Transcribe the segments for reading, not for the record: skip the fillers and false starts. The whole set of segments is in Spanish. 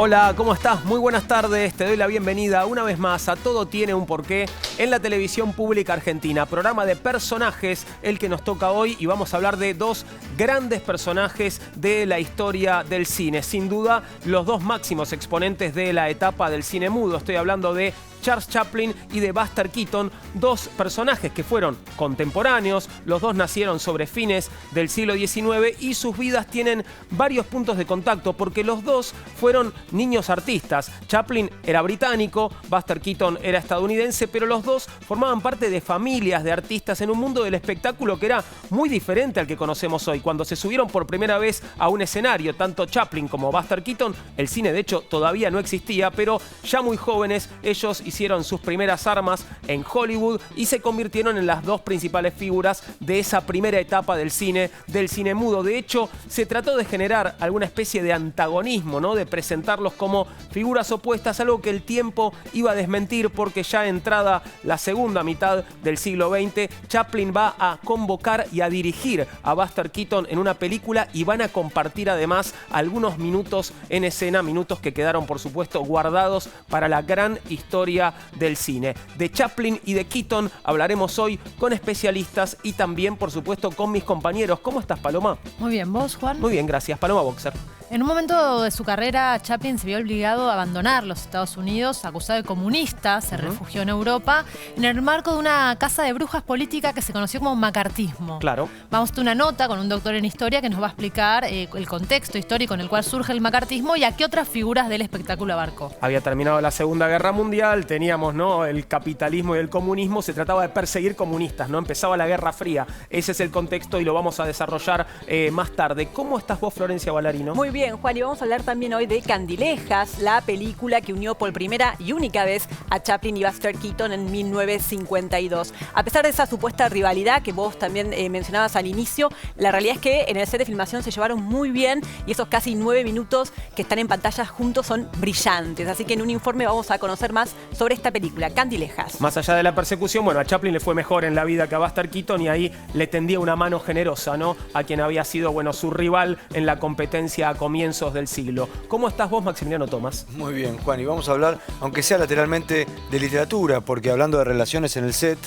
Hola, ¿cómo estás? Muy buenas tardes, te doy la bienvenida una vez más a Todo Tiene un Porqué en la televisión pública argentina. Programa de personajes, el que nos toca hoy, y vamos a hablar de dos grandes personajes de la historia del cine. Sin duda, los dos máximos exponentes de la etapa del cine mudo. Estoy hablando de Charles Chaplin y de Buster Keaton, dos personajes que fueron contemporáneos, los dos nacieron sobre fines del siglo XIX y sus vidas tienen varios puntos de contacto porque los dos fueron niños artistas. Chaplin era británico, Buster Keaton era estadounidense, pero los dos formaban parte de familias de artistas en un mundo del espectáculo que era muy diferente al que conocemos hoy. Cuando se subieron por primera vez a un escenario, tanto Chaplin como Buster Keaton, el cine de hecho todavía no existía, pero ya muy jóvenes ellos hicieron sus primeras armas en Hollywood y se convirtieron en las dos principales figuras de esa primera etapa del cine mudo. De hecho, se trató de generar alguna especie de antagonismo, ¿no? De presentarlos como figuras opuestas, algo que el tiempo iba a desmentir porque ya entrada la segunda mitad del siglo XX, Chaplin va a convocar y a dirigir a Buster Keaton en una película y van a compartir además algunos minutos en escena, minutos que quedaron por supuesto guardados para la gran historia del cine. De Chaplin y de Keaton hablaremos hoy con especialistas y también, por supuesto, con mis compañeros. ¿Cómo estás, Paloma? Muy bien, ¿vos, Juan? Muy bien, gracias. Paloma Boxer. En un momento de su carrera, Chaplin se vio obligado a abandonar los Estados Unidos, acusado de comunista, se refugió en Europa, en el marco de una casa de brujas política que se conoció como macartismo. Claro. Vamos a tener una nota con un doctor en historia que nos va a explicar el contexto histórico en el cual surge el macartismo y a qué otras figuras del espectáculo abarcó. Había terminado la Segunda Guerra Mundial, teníamos, ¿no?, el capitalismo y el comunismo, se trataba de perseguir comunistas, ¿no? Empezaba la Guerra Fría. Ese es el contexto y lo vamos a desarrollar más tarde. ¿Cómo estás vos, Florencia Ballarino? Muy bien, Juan, y vamos a hablar también hoy de Candilejas, la película que unió por primera y única vez a Chaplin y Buster Keaton en 1952. A pesar de esa supuesta rivalidad que vos también mencionabas al inicio, la realidad es que en el set de filmación se llevaron muy bien y esos casi 9 minutos que están en pantalla juntos son brillantes. Así que en un informe vamos a conocer más sobre esta película, Candilejas. Más allá de la persecución, bueno, a Chaplin le fue mejor en la vida que a Buster Keaton y ahí le tendía una mano generosa, ¿no?, a quien había sido, bueno, su rival en la competencia a comienzos del siglo. ¿Cómo estás vos, Maximiliano Tomás? Muy bien, Juan, y vamos a hablar, aunque sea lateralmente, de literatura, porque hablando de relaciones en el set,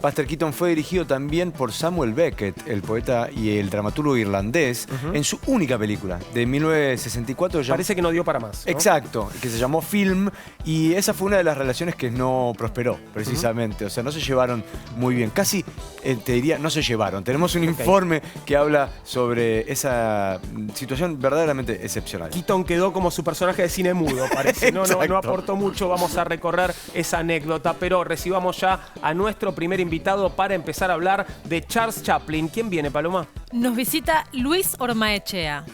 Buster Keaton fue dirigido también por Samuel Beckett, el poeta y el dramaturgo irlandés, en su única película, de 1964. Parece que no dio para más, ¿no? Exacto, que se llamó Film, y esa fue una de las relaciones que no prosperó, precisamente. O sea, no se llevaron muy bien. Casi, te diría, no se llevaron. Tenemos un informe que habla sobre esa situación verdaderamente excepcional. Keaton quedó como su personaje de cine mudo, parece. No aportó mucho. Vamos a recorrer esa anécdota, pero recibamos ya a nuestro primer invitado para empezar a hablar de Charles Chaplin. ¿Quién viene, Paloma? Nos visita Luis Ormaechea.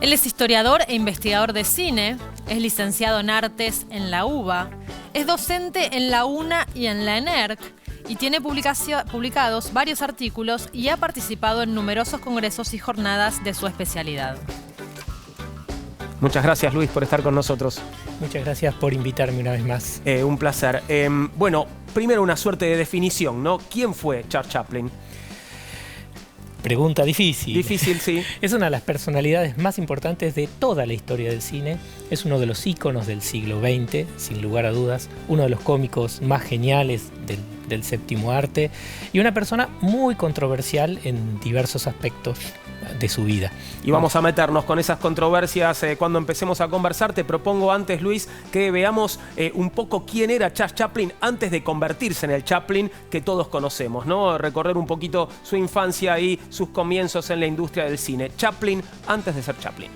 Él es historiador e investigador de cine, es licenciado en artes en la UBA, es docente en la UNA y en la ENERC y tiene publicados varios artículos y ha participado en numerosos congresos y jornadas de su especialidad. Muchas gracias, Luis, por estar con nosotros. Muchas gracias por invitarme una vez más. Un placer. Bueno, primero una suerte de definición, ¿no? ¿Quién fue Charles Chaplin? Pregunta difícil. Difícil, sí. Es una de las personalidades más importantes de toda la historia del cine. Es uno de los íconos del siglo XX, sin lugar a dudas. Uno de los cómicos más geniales del séptimo arte. Y una persona muy controversial en diversos aspectos de su vida. Y vamos a meternos con esas controversias cuando empecemos a conversar. Te propongo antes, Luis, que veamos un poco quién era Charles Chaplin antes de convertirse en el Chaplin que todos conocemos, ¿no? Recorrer un poquito su infancia y sus comienzos en la industria del cine. Chaplin antes de ser Chaplin.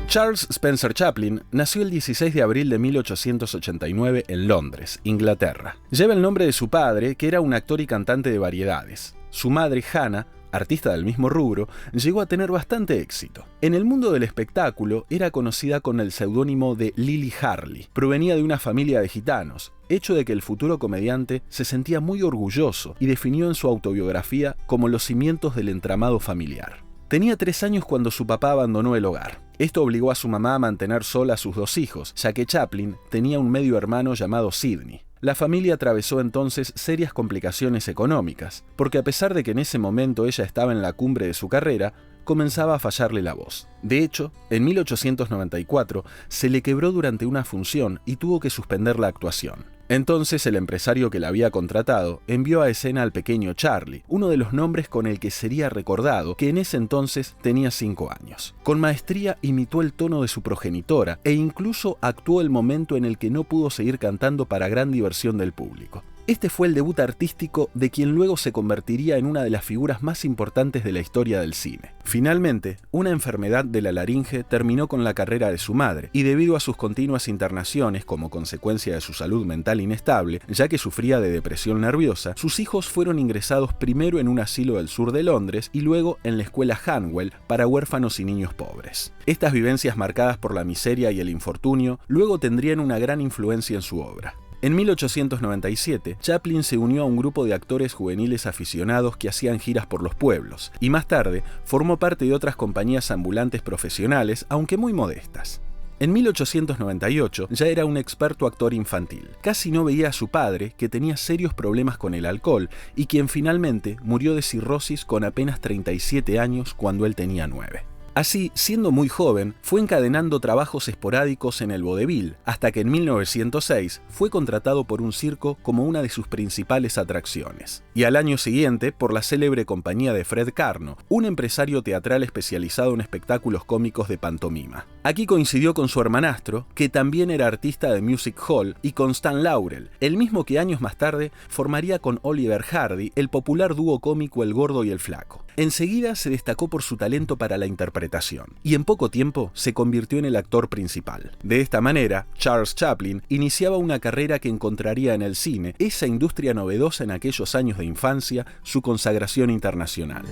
Charles Spencer Chaplin nació el 16 de abril de 1889 en Londres, Inglaterra. Lleva el nombre de su padre, que era un actor y cantante de variedades. Su madre, Hannah, artista del mismo rubro, llegó a tener bastante éxito. En el mundo del espectáculo era conocida con el seudónimo de Lily Harley. Provenía de una familia de gitanos, hecho de que el futuro comediante se sentía muy orgulloso y definió en su autobiografía como los cimientos del entramado familiar. Tenía 3 años cuando su papá abandonó el hogar. Esto obligó a su mamá a mantener sola a sus 2 hijos, ya que Chaplin tenía un medio hermano llamado Sidney. La familia atravesó entonces serias complicaciones económicas, porque a pesar de que en ese momento ella estaba en la cumbre de su carrera, comenzaba a fallarle la voz. De hecho, en 1894 se le quebró durante una función y tuvo que suspender la actuación. Entonces el empresario que la había contratado envió a escena al pequeño Charlie, uno de los nombres con el que sería recordado, que en ese entonces tenía 5 años. Con maestría imitó el tono de su progenitora e incluso actuó el momento en el que no pudo seguir cantando para gran diversión del público. Este fue el debut artístico de quien luego se convertiría en una de las figuras más importantes de la historia del cine. Finalmente, una enfermedad de la laringe terminó con la carrera de su madre, y debido a sus continuas internaciones como consecuencia de su salud mental inestable, ya que sufría de depresión nerviosa, sus hijos fueron ingresados primero en un asilo del sur de Londres y luego en la escuela Hanwell para huérfanos y niños pobres. Estas vivencias marcadas por la miseria y el infortunio luego tendrían una gran influencia en su obra. En 1897, Chaplin se unió a un grupo de actores juveniles aficionados que hacían giras por los pueblos, y más tarde formó parte de otras compañías ambulantes profesionales, aunque muy modestas. En 1898 ya era un experto actor infantil. Casi no veía a su padre, que tenía serios problemas con el alcohol, y quien finalmente murió de cirrosis con apenas 37 años cuando él tenía 9. Así, siendo muy joven, fue encadenando trabajos esporádicos en el vodevil, hasta que en 1906 fue contratado por un circo como una de sus principales atracciones. Y al año siguiente, por la célebre compañía de Fred Karno, un empresario teatral especializado en espectáculos cómicos de pantomima. Aquí coincidió con su hermanastro, que también era artista de music hall, y con Stan Laurel, el mismo que años más tarde formaría con Oliver Hardy el popular dúo cómico El Gordo y el Flaco. Enseguida se destacó por su talento para la interpretación, y en poco tiempo se convirtió en el actor principal. De esta manera, Charles Chaplin iniciaba una carrera que encontraría en el cine, esa industria novedosa en aquellos años de infancia, su consagración internacional.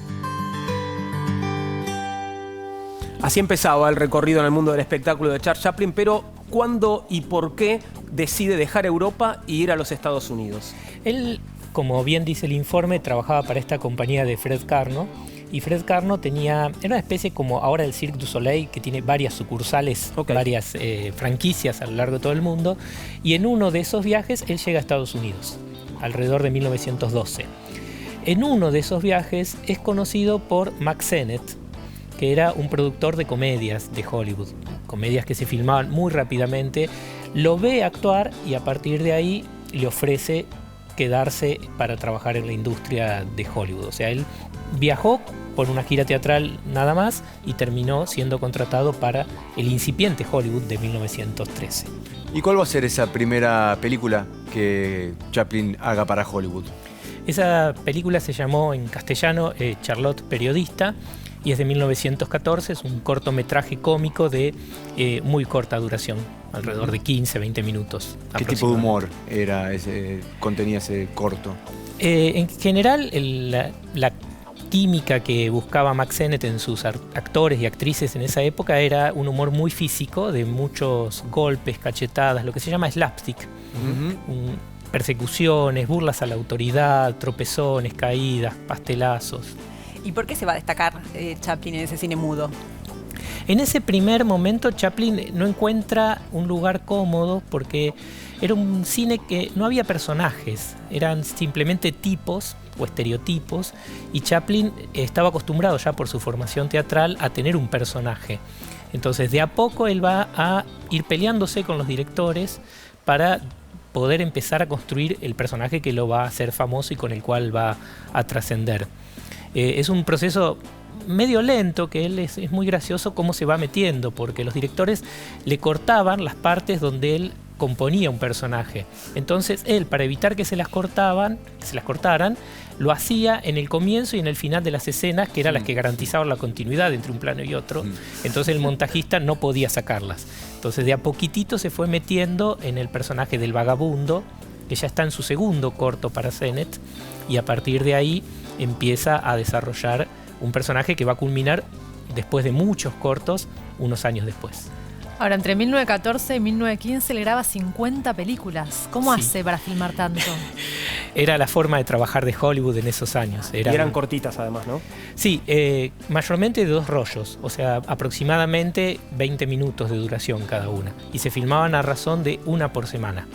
Así empezaba el recorrido en el mundo del espectáculo de Charles Chaplin, pero ¿cuándo y por qué decide dejar Europa y ir a los Estados Unidos? Él, como bien dice el informe, trabajaba para esta compañía de Fred Karno, y Fred Karno era una especie como ahora el Cirque du Soleil, que tiene varias sucursales, varias franquicias a lo largo de todo el mundo, y en uno de esos viajes él llega a Estados Unidos, alrededor de 1912. En uno de esos viajes es conocido por Mack Sennett, que era un productor de comedias de Hollywood, comedias que se filmaban muy rápidamente. Lo ve actuar y a partir de ahí le ofrece quedarse para trabajar en la industria de Hollywood. O sea, él viajó por una gira teatral nada más y terminó siendo contratado para el incipiente Hollywood de 1913. ¿Y cuál va a ser esa primera película que Chaplin haga para Hollywood? Esa película se llamó en castellano Charlotte Periodista, y es de 1914, es un cortometraje cómico de muy corta duración, alrededor de 15-20 minutos. ¿Qué tipo de humor contenía ese corto? En general, la química que buscaba Mack Sennett en sus actores y actrices en esa época era un humor muy físico, de muchos golpes, cachetadas, lo que se llama slapstick. Persecuciones, burlas a la autoridad, tropezones, caídas, pastelazos. ¿Y por qué se va a destacar Chaplin en ese cine mudo? En ese primer momento Chaplin no encuentra un lugar cómodo porque era un cine que no había personajes, eran simplemente tipos o estereotipos, y Chaplin estaba acostumbrado ya por su formación teatral a tener un personaje. Entonces de a poco él va a ir peleándose con los directores para poder empezar a construir el personaje que lo va a hacer famoso y con el cual va a trascender. Es un proceso medio lento, que él es muy gracioso cómo se va metiendo, porque los directores le cortaban las partes donde él componía un personaje. Entonces él, para evitar que se las cortaran, lo hacía en el comienzo y en el final de las escenas, que eran las que garantizaban la continuidad entre un plano y otro. Entonces el montajista no podía sacarlas. Entonces de a poquitito se fue metiendo en el personaje del vagabundo, que ya está en su segundo corto para Sennett, y a partir de ahí empieza a desarrollar un personaje que va a culminar después de muchos cortos, unos años después. Ahora, entre 1914 y 1915 le graba 50 películas. ¿Cómo hace para filmar tanto? Era la forma de trabajar de Hollywood en esos años. Y eran cortitas además, ¿no? Sí, mayormente de 2 rollos, o sea, aproximadamente 20 minutos de duración cada una. Y se filmaban a razón de una por semana.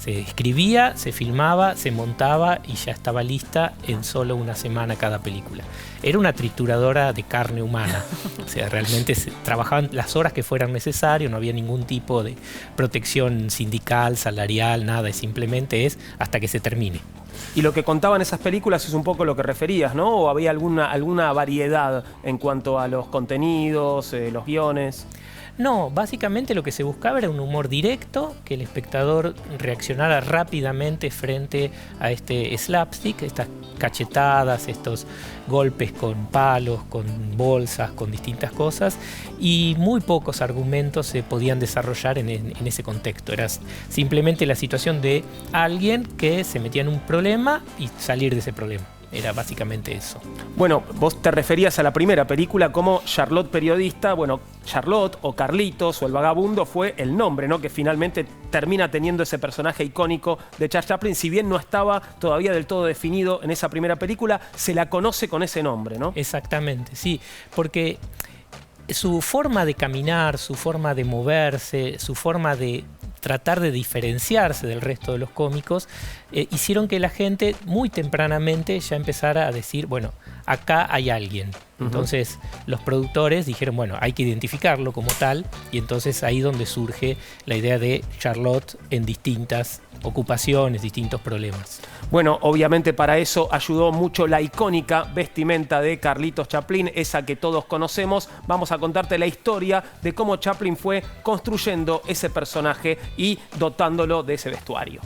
Se escribía, se filmaba, se montaba y ya estaba lista en solo una semana cada película. Era una trituradora de carne humana. O sea, realmente se trabajaban las horas que fueran necesarias, no había ningún tipo de protección sindical, salarial, nada. Simplemente es hasta que se termine. Y lo que contaban esas películas es un poco lo que referías, ¿no? ¿O había alguna variedad en cuanto a los contenidos, los guiones? No, básicamente lo que se buscaba era un humor directo, que el espectador reaccionara rápidamente frente a este slapstick, estas cachetadas, estos golpes con palos, con bolsas, con distintas cosas, y muy pocos argumentos se podían desarrollar en ese contexto. Era simplemente la situación de alguien que se metía en un problema y salir de ese problema. Era básicamente eso. Bueno, vos te referías a la primera película como Charlotte periodista. Bueno, Charlotte o Carlitos o el vagabundo fue el nombre, ¿no? Que finalmente termina teniendo ese personaje icónico de Charles Chaplin. Si bien no estaba todavía del todo definido en esa primera película, se la conoce con ese nombre, ¿no? Exactamente, sí. Porque su forma de caminar, su forma de moverse, su forma de tratar de diferenciarse del resto de los cómicos, hicieron que la gente muy tempranamente ya empezara a decir, bueno, acá hay alguien. Entonces los productores dijeron, bueno, hay que identificarlo como tal, y entonces ahí donde surge la idea de Charlotte en distintas ocupaciones, distintos problemas. Bueno, obviamente para eso ayudó mucho la icónica vestimenta de Carlitos Chaplin, esa que todos conocemos. Vamos a contarte la historia de cómo Chaplin fue construyendo ese personaje y dotándolo de ese vestuario.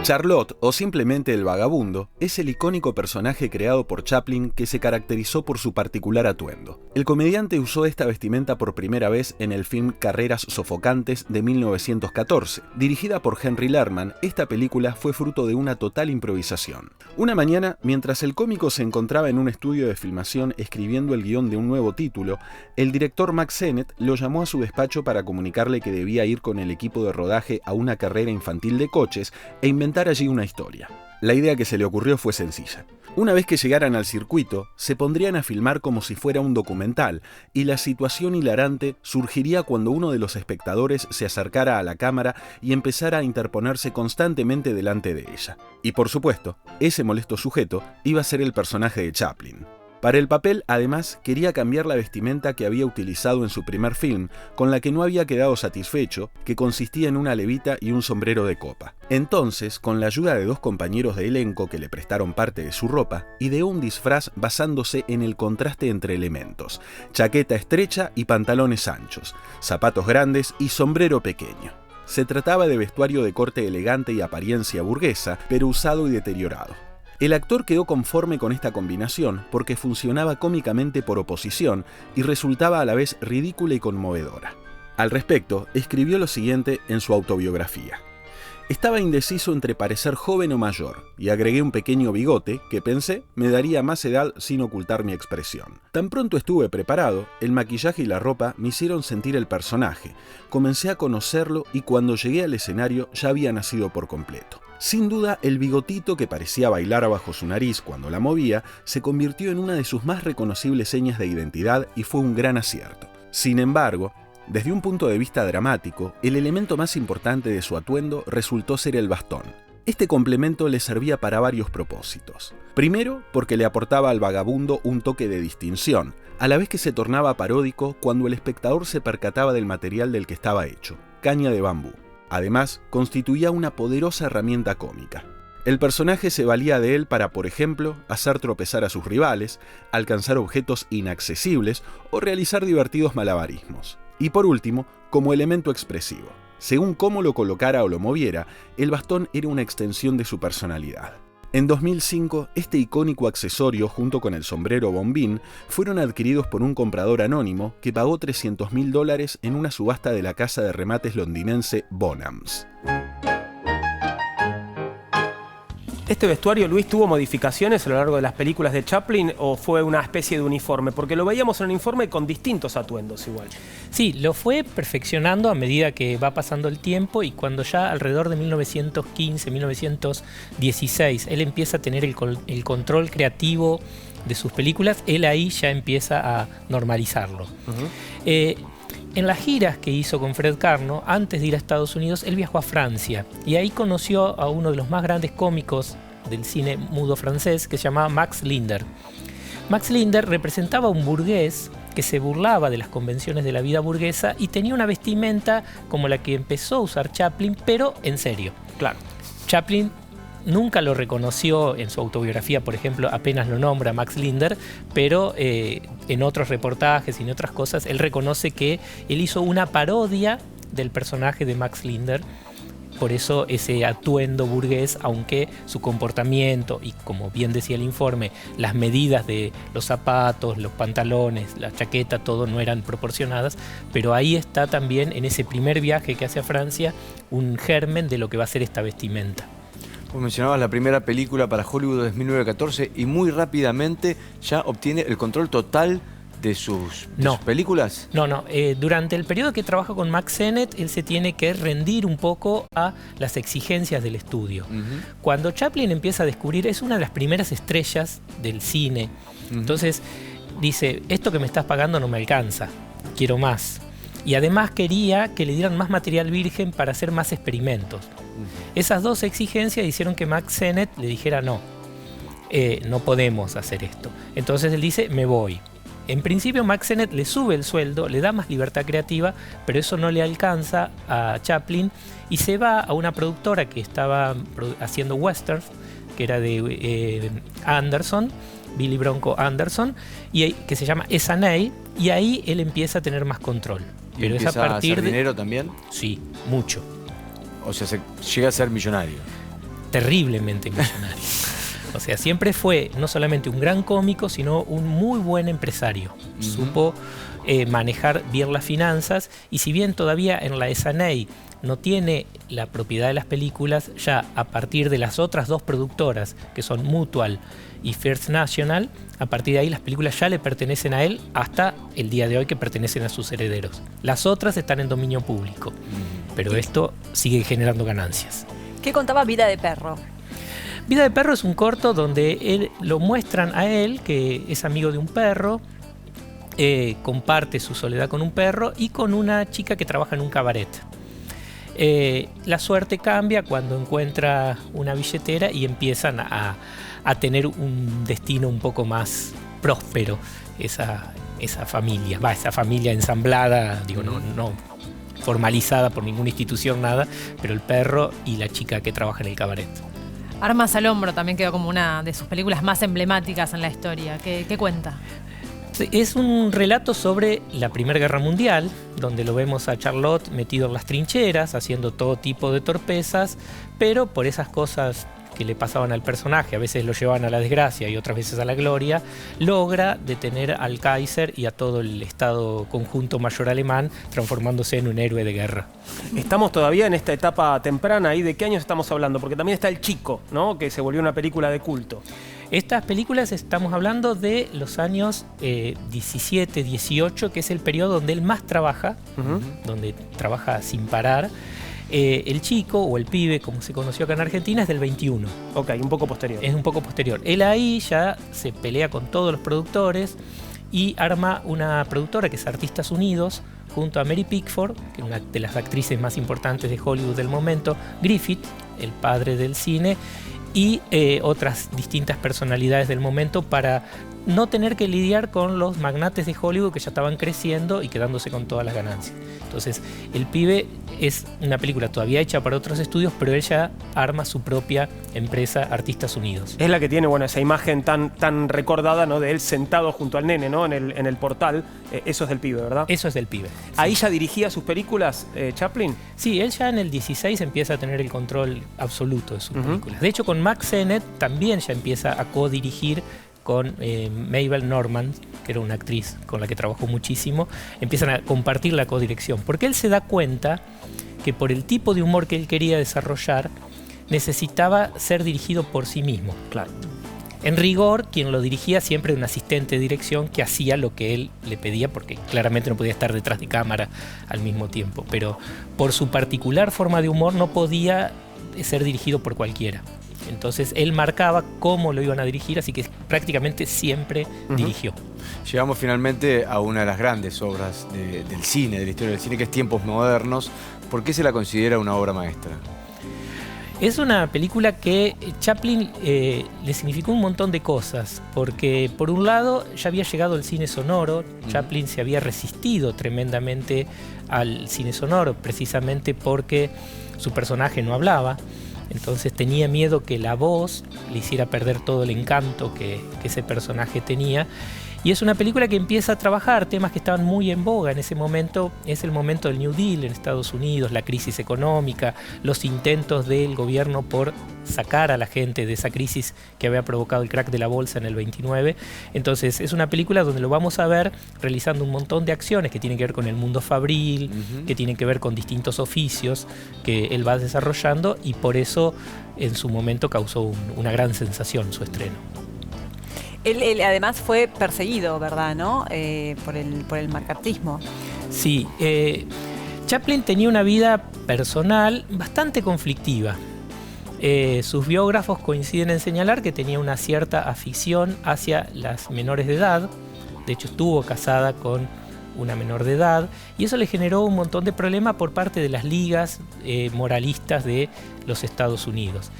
Charlotte, o simplemente el vagabundo, es el icónico personaje creado por Chaplin que se caracterizó por su particular atuendo. El comediante usó esta vestimenta por primera vez en el film Carreras sofocantes de 1914. Dirigida por Henry Lerman, esta película fue fruto de una total improvisación. Una mañana, mientras el cómico se encontraba en un estudio de filmación escribiendo el guión de un nuevo título, el director Mack Sennett lo llamó a su despacho para comunicarle que debía ir con el equipo de rodaje a una carrera infantil de coches e inventar allí una historia. La idea que se le ocurrió fue sencilla. Una vez que llegaran al circuito, se pondrían a filmar como si fuera un documental, y la situación hilarante surgiría cuando uno de los espectadores se acercara a la cámara y empezara a interponerse constantemente delante de ella. Y por supuesto, ese molesto sujeto iba a ser el personaje de Chaplin. Para el papel, además, quería cambiar la vestimenta que había utilizado en su primer film, con la que no había quedado satisfecho, que consistía en una levita y un sombrero de copa. Entonces, con la ayuda de dos compañeros de elenco que le prestaron parte de su ropa, ideó un disfraz basándose en el contraste entre elementos: chaqueta estrecha y pantalones anchos, zapatos grandes y sombrero pequeño. Se trataba de vestuario de corte elegante y apariencia burguesa, pero usado y deteriorado. El actor quedó conforme con esta combinación porque funcionaba cómicamente por oposición y resultaba a la vez ridícula y conmovedora. Al respecto, escribió lo siguiente en su autobiografía: estaba indeciso entre parecer joven o mayor, y agregué un pequeño bigote que pensé me daría más edad sin ocultar mi expresión. Tan pronto estuve preparado, el maquillaje y la ropa me hicieron sentir el personaje, comencé a conocerlo y cuando llegué al escenario ya había nacido por completo. Sin duda, el bigotito que parecía bailar bajo su nariz cuando la movía se convirtió en una de sus más reconocibles señas de identidad y fue un gran acierto. Sin embargo, desde un punto de vista dramático, el elemento más importante de su atuendo resultó ser el bastón. Este complemento le servía para varios propósitos. Primero, porque le aportaba al vagabundo un toque de distinción, a la vez que se tornaba paródico cuando el espectador se percataba del material del que estaba hecho: caña de bambú. Además, constituía una poderosa herramienta cómica. El personaje se valía de él para, por ejemplo, hacer tropezar a sus rivales, alcanzar objetos inaccesibles o realizar divertidos malabarismos. Y por último, como elemento expresivo. Según cómo lo colocara o lo moviera, el bastón era una extensión de su personalidad. En 2005, este icónico accesorio junto con el sombrero bombín fueron adquiridos por un comprador anónimo que pagó $300.000 en una subasta de la casa de remates londinense Bonhams. ¿Este vestuario, Luis, tuvo modificaciones a lo largo de las películas de Chaplin o fue una especie de uniforme? Porque lo veíamos en un uniforme con distintos atuendos igual. Sí, lo fue perfeccionando a medida que va pasando el tiempo, y cuando ya alrededor de 1915, 1916, él empieza a tener el control creativo de sus películas, él ahí ya empieza a normalizarlo. En las giras que hizo con Fred Karno, antes de ir a Estados Unidos, él viajó a Francia y ahí conoció a uno de los más grandes cómicos del cine mudo francés que se llamaba Max Linder. Max Linder representaba a un burgués que se burlaba de las convenciones de la vida burguesa y tenía una vestimenta como la que empezó a usar Chaplin, pero en serio. Claro. Chaplin nunca lo reconoció en su autobiografía, por ejemplo, apenas lo nombra Max Linder, pero en otros reportajes y en otras cosas, él reconoce que él hizo una parodia del personaje de Max Linder, por eso ese atuendo burgués, aunque su comportamiento y, como bien decía el informe, las medidas de los zapatos, los pantalones, la chaqueta, todo no eran proporcionadas, pero ahí está también, en ese primer viaje que hace a Francia, un germen de lo que va a ser esta vestimenta. Vos mencionabas la primera película para Hollywood de 1914 y muy rápidamente ya obtiene el control total de sus películas. No. Durante el periodo que trabaja con Mack Sennett, él se tiene que rendir un poco a las exigencias del estudio. Cuando Chaplin empieza a descubrir, es una de las primeras estrellas del cine. Entonces dice, esto que me estás pagando no me alcanza, quiero más. Y además quería que le dieran más material virgen para hacer más experimentos. Esas dos exigencias hicieron que Mack Sennett le dijera no podemos hacer esto. Entonces él dice, me voy. En principio Mack Sennett le sube el sueldo, le da más libertad creativa, pero eso no le alcanza a Chaplin y se va a una productora que estaba haciendo westerns, que era de Anderson, Billy Bronco Anderson, y que se llama S&A, y ahí él empieza a tener más control. ¿Y pero empieza es a partir a hacer dinero también? Sí, mucho. O sea, llega a ser millonario. Terriblemente millonario. O sea, siempre fue no solamente un gran cómico, sino un muy buen empresario. Supo manejar bien las finanzas, y si bien todavía en la S&A no tiene la propiedad de las películas, ya a partir de las otras dos productoras, que son Mutual y First National, a partir de ahí las películas ya le pertenecen a él hasta el día de hoy, que pertenecen a sus herederos. Las otras están en dominio público, pero esto sigue generando ganancias. ¿Qué contaba Vida de Perro? Vida de Perro es un corto donde él lo muestran a él, que es amigo de un perro, comparte su soledad con un perro y con una chica que trabaja en un cabaret. La suerte cambia cuando encuentra una billetera y empiezan a tener un destino un poco más próspero, esa familia. Esa familia ensamblada, digo, no formalizada por ninguna institución, nada, pero el perro y la chica que trabaja en el cabaret. Armas al hombro también quedó como una de sus películas más emblemáticas en la historia. ¿Qué cuenta? Es un relato sobre la Primera Guerra Mundial, donde lo vemos a Charlotte metido en las trincheras, haciendo todo tipo de torpezas, pero por esas cosas que le pasaban al personaje, a veces lo llevaban a la desgracia y otras veces a la gloria, logra detener al Kaiser y a todo el Estado Conjunto Mayor alemán, transformándose en un héroe de guerra. Estamos todavía en esta etapa temprana, ¿y de qué años estamos hablando? Porque también está El Chico, ¿no? Que se volvió una película de culto. Estas películas estamos hablando de los años 17, 18, que es el periodo donde él más trabaja, donde trabaja sin parar. El Chico, o El Pibe, como se conoció acá en Argentina, es del 21. Ok, un poco posterior. Es un poco posterior. Él ahí ya se pelea con todos los productores y arma una productora que es Artistas Unidos, junto a Mary Pickford, que es una de las actrices más importantes de Hollywood del momento, Griffith, el padre del cine, y otras distintas personalidades del momento, para no tener que lidiar con los magnates de Hollywood que ya estaban creciendo y quedándose con todas las ganancias. Entonces, El Pibe es una película todavía hecha para otros estudios, pero ella arma su propia empresa, Artistas Unidos. Es la que tiene, bueno, esa imagen tan recordada, ¿no? De él sentado junto al nene, ¿no? En el portal. Eso es del Pibe, ¿verdad? Eso es del Pibe. ¿Ahí ya dirigía sus películas, Chaplin? Sí, él ya en el 16 empieza a tener el control absoluto de sus películas. De hecho, con Mack Sennett también ya empieza a codirigir con Mabel Normand, que era una actriz con la que trabajó muchísimo. Empiezan a compartir la codirección, porque él se da cuenta que por el tipo de humor que él quería desarrollar, necesitaba ser dirigido por sí mismo. Claro. En rigor, quien lo dirigía siempre era un asistente de dirección que hacía lo que él le pedía, porque claramente no podía estar detrás de cámara al mismo tiempo. Pero por su particular forma de humor no podía ser dirigido por cualquiera. Entonces él marcaba cómo lo iban a dirigir, así que prácticamente siempre dirigió. Llegamos finalmente a una de las grandes obras del cine, de la historia del cine, que es Tiempos Modernos. ¿Por qué se la considera una obra maestra? Es una película que Chaplin le significó un montón de cosas, porque por un lado ya había llegado el cine sonoro. Chaplin se había resistido tremendamente al cine sonoro, precisamente porque su personaje no hablaba. Entonces tenía miedo que la voz le hiciera perder todo el encanto que ese personaje tenía. Y es una película que empieza a trabajar temas que estaban muy en boga en ese momento. Es el momento del New Deal en Estados Unidos, la crisis económica, los intentos del gobierno por sacar a la gente de esa crisis que había provocado el crack de la bolsa en el 29. Entonces es una película donde lo vamos a ver realizando un montón de acciones que tienen que ver con el mundo fabril, que tienen que ver con distintos oficios que él va desarrollando, y por eso en su momento causó una gran sensación su estreno. Él además fue perseguido, ¿verdad? ¿No? Por el macartismo. Sí, Chaplin tenía una vida personal bastante conflictiva. Sus biógrafos coinciden en señalar que tenía una cierta afición hacia las menores de edad. De hecho, estuvo casada con una menor de edad, y eso le generó un montón de problemas por parte de las ligas moralistas de los Estados Unidos.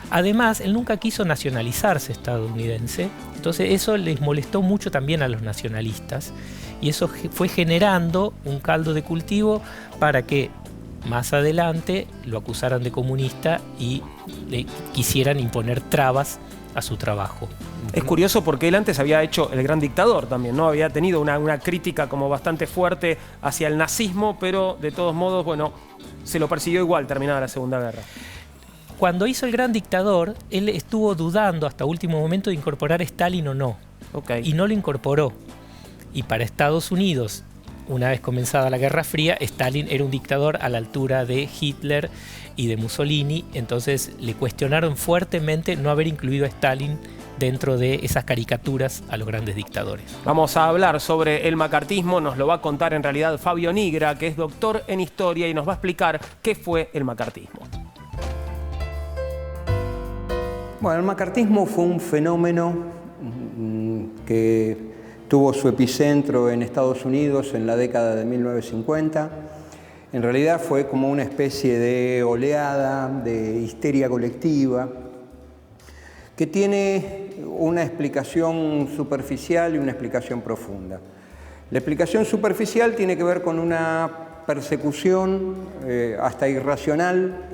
Además, él nunca quiso nacionalizarse estadounidense, entonces eso les molestó mucho también a los nacionalistas, y eso fue generando un caldo de cultivo para que más adelante lo acusaran de comunista y le quisieran imponer trabas a su trabajo. Es curioso porque él antes había hecho El Gran Dictador también, ¿no? Había tenido una crítica como bastante fuerte hacia el nazismo, pero de todos modos, bueno, se lo persiguió igual terminada la Segunda Guerra. Cuando hizo El Gran Dictador, él estuvo dudando hasta último momento de incorporar a Stalin o no. Y no lo incorporó. Y para Estados Unidos, una vez comenzada la Guerra Fría, Stalin era un dictador a la altura de Hitler y de Mussolini. Entonces le cuestionaron fuertemente no haber incluido a Stalin dentro de esas caricaturas a los grandes dictadores. Vamos a hablar sobre el macartismo, nos lo va a contar en realidad Fabio Nigra, que es doctor en historia y nos va a explicar qué fue el macartismo. Bueno, el macartismo fue un fenómeno que tuvo su epicentro en Estados Unidos en la década de 1950. En realidad fue como una especie de oleada, de histeria colectiva, que tiene una explicación superficial y una explicación profunda. La explicación superficial tiene que ver con una persecución hasta irracional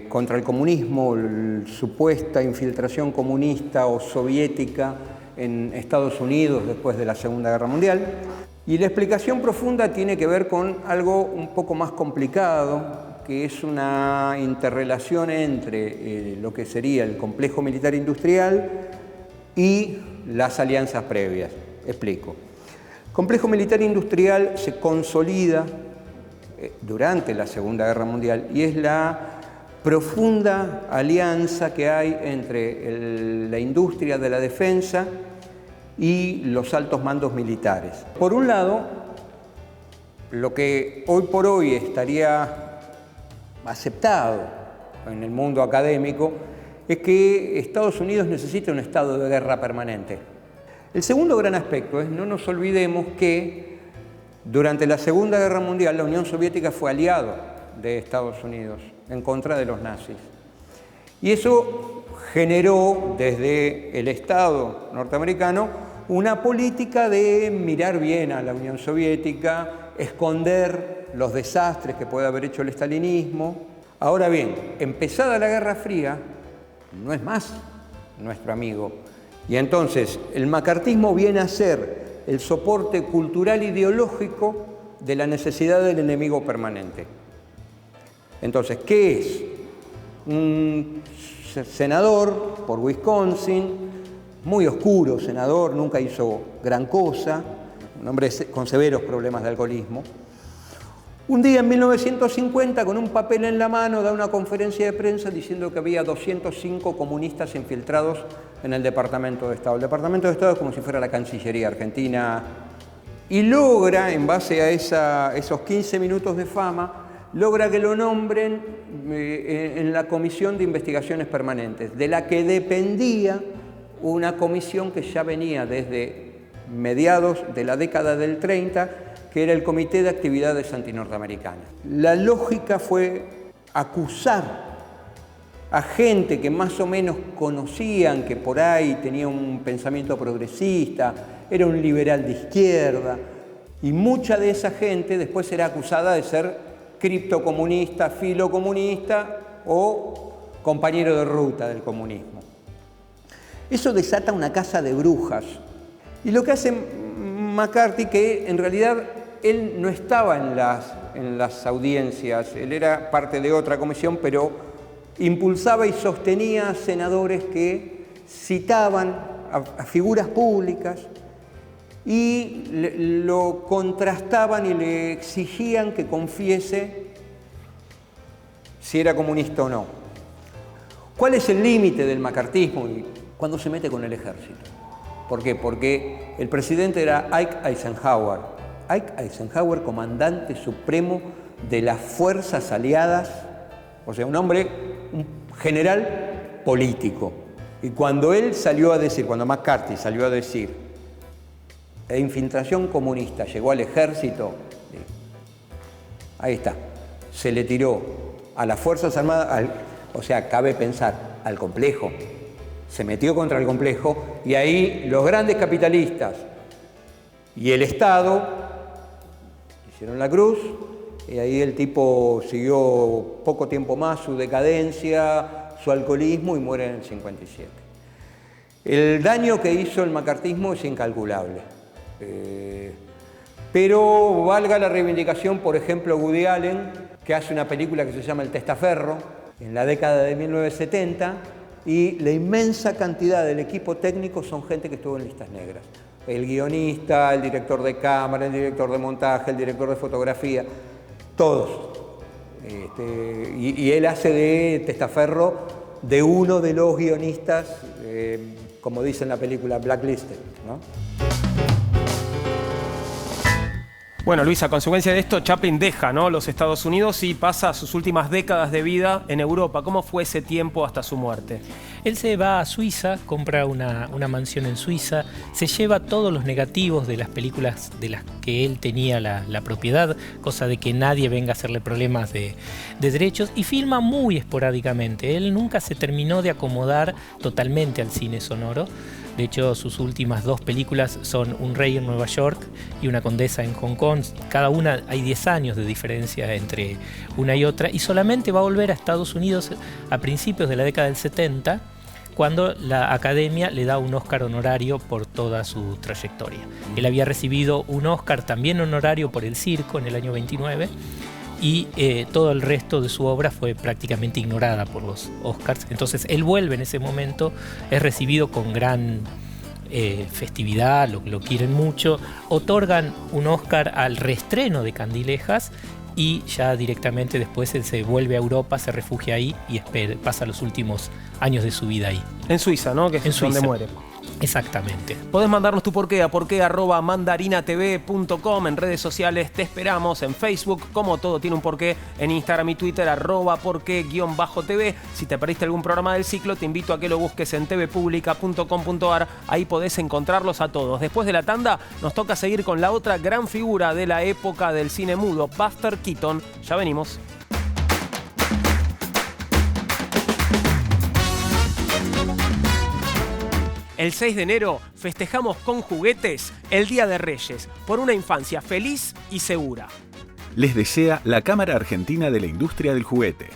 contra el comunismo, la supuesta infiltración comunista o soviética en Estados Unidos después de la Segunda Guerra Mundial. Y la explicación profunda tiene que ver con algo un poco más complicado, que es una interrelación entre lo que sería el complejo militar industrial y las alianzas previas. Explico. El complejo militar industrial se consolida durante la Segunda Guerra Mundial y es la profunda alianza que hay entre la industria de la defensa y los altos mandos militares. Por un lado, lo que hoy por hoy estaría aceptado en el mundo académico es que Estados Unidos necesita un estado de guerra permanente. El segundo gran aspecto es, no nos olvidemos que durante la Segunda Guerra Mundial la Unión Soviética fue aliado de Estados Unidos en contra de los nazis. Y eso generó desde el Estado norteamericano una política de mirar bien a la Unión Soviética, esconder los desastres que puede haber hecho el estalinismo. Ahora bien, empezada la Guerra Fría, no es más nuestro amigo. Y entonces el macartismo viene a ser el soporte cultural ideológico de la necesidad del enemigo permanente. Entonces, ¿qué es? Un senador por Wisconsin, muy oscuro senador, nunca hizo gran cosa, un hombre con severos problemas de alcoholismo. Un día en 1950, con un papel en la mano, da una conferencia de prensa diciendo que había 205 comunistas infiltrados en el Departamento de Estado. El Departamento de Estado es como si fuera la Cancillería Argentina. Y logra, en base a esos 15 minutos de fama, logra que lo nombren en la Comisión de Investigaciones Permanentes, de la que dependía una comisión que ya venía desde mediados de la década del 30, que era el Comité de Actividades Antinorteamericanas. La lógica fue acusar a gente que más o menos conocían, que por ahí tenía un pensamiento progresista, era un liberal de izquierda, y mucha de esa gente después era acusada de ser criptocomunista, filocomunista o compañero de ruta del comunismo. Eso desata una caza de brujas. Y lo que hace McCarthy, que en realidad él no estaba en las audiencias, él era parte de otra comisión, pero impulsaba y sostenía a senadores que citaban a figuras públicas y lo contrastaban y le exigían que confiese si era comunista o no. ¿Cuál es el límite del macartismo? Cuando se mete con el ejército. ¿Por qué? Porque el presidente era Ike Eisenhower. Ike Eisenhower, comandante supremo de las fuerzas aliadas, o sea, un general político. Y cuando él salió a decir, cuando McCarthy salió a decir, infiltración comunista llegó al ejército, ahí está, se le tiró a las Fuerzas Armadas, o sea, cabe pensar, al complejo. Se metió contra el complejo y ahí los grandes capitalistas y el Estado hicieron la cruz y ahí el tipo siguió poco tiempo más su decadencia, su alcoholismo y muere en el 57. El daño que hizo el macartismo es incalculable. Pero valga la reivindicación, por ejemplo, Woody Allen, que hace una película que se llama El Testaferro, en la década de 1970, y la inmensa cantidad del equipo técnico son gente que estuvo en listas negras. El guionista, el director de cámara, el director de montaje, el director de fotografía, todos. Y él hace de Testaferro de uno de los guionistas, como dice en la película, blacklisted, ¿no? Bueno, Luis, a consecuencia de esto, Chaplin deja, ¿no?, los Estados Unidos y pasa sus últimas décadas de vida en Europa. ¿Cómo fue ese tiempo hasta su muerte? Él se va a Suiza, compra una mansión en Suiza, se lleva todos los negativos de las películas de las que él tenía la propiedad, cosa de que nadie venga a hacerle problemas de derechos, y filma muy esporádicamente. Él nunca se terminó de acomodar totalmente al cine sonoro. De hecho, sus últimas dos películas son Un rey en Nueva York y Una condesa en Hong Kong. Cada una hay 10 años de diferencia entre una y otra, y solamente va a volver a Estados Unidos a principios de la década del 70, cuando la Academia le da un Oscar honorario por toda su trayectoria. Él había recibido un Oscar también honorario por El Circo en el año 29, y todo el resto de su obra fue prácticamente ignorada por los Oscars. Entonces él vuelve en ese momento, es recibido con gran festividad, lo quieren mucho, otorgan un Oscar al reestreno de Candilejas, y ya directamente después él se vuelve a Europa, se refugia ahí y pasa los últimos años de su vida ahí. En Suiza, ¿no?, que es donde muere. Exactamente. Podés mandarnos tu porqué a porqué@mandarinatv.com. En redes sociales te esperamos, en Facebook, como Todo Tiene un Porqué, en Instagram y Twitter, @porqué_tv. Si te perdiste algún programa del ciclo, te invito a que lo busques en tvpublica.com.ar. Ahí podés encontrarlos a todos. Después de la tanda, nos toca seguir con la otra gran figura de la época del cine mudo, Buster Keaton. Ya venimos. El 6 de enero festejamos con juguetes el Día de Reyes, por una infancia feliz y segura. Les desea la Cámara Argentina de la Industria del Juguete.